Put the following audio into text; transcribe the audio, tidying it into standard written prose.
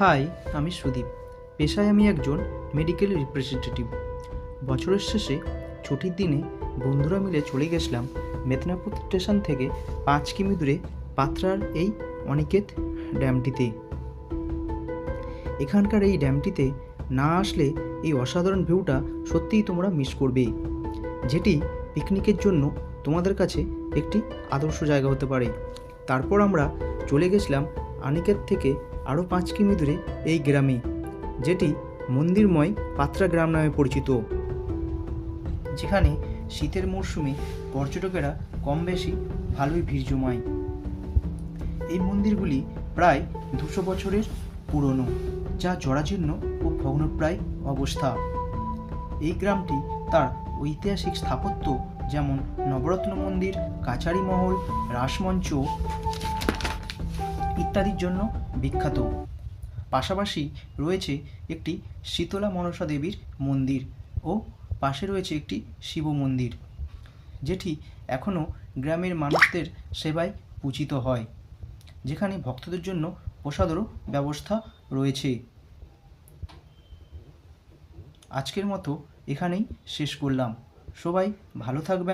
High, আমি সুদীপ। পেশায় আমি একজন মেডিকেল রিপ্রেজেন্টেটিভ। বছরের শেষে ছুটির দিনে বন্ধুরা মিলে চলে গেছিলাম মেদিনীপুর স্টেশন থেকে 5 কিমি দূরে পাত্রার এই অনিকেত ড্যামটিতে। এখানকার এই ড্যামটিতে না আসলে এই অসাধারণ ভিউটা সত্যিই তোমরা মিস করবে, যেটি পিকনিকের জন্য তোমাদের কাছে একটি আদর্শ জায়গা হতে পারে। তারপর আমরা চলে গেছিলাম অনিকেত থেকে আরও 5 কিমি দূরে এই গ্রামে, যেটি মন্দিরময় পাত্রা গ্রাম নামে পরিচিত, যেখানে শীতের মরশুমে পর্যটকেরা কম বেশি ভালোই ভিড় জমায়। এই মন্দিরগুলি প্রায় 200 বছরের পুরনো, যা জরাজীর্ণ ও ভগ্নপ্রায় অবস্থা। এই গ্রামটি তার ঐতিহাসিক স্থাপত্য, যেমন নবরত্ন মন্দির, কাছারি মহল, রাসমঞ্চ ইত্যাদির জন্য বিখ্যাত। পাশাপাশি রয়েছে একটি শীতলা মনসা দেবীর মন্দির ও পাশে রয়েছে একটি শিব মন্দির, যেটি এখনও গ্রামের মানুষদের সেবায় পূজিত হয়, যেখানে ভক্তদের জন্য প্রসাদেরও ব্যবস্থা রয়েছে। আজকের মতো এখানেই শেষ করলাম। সবাই ভালো থাকবেন।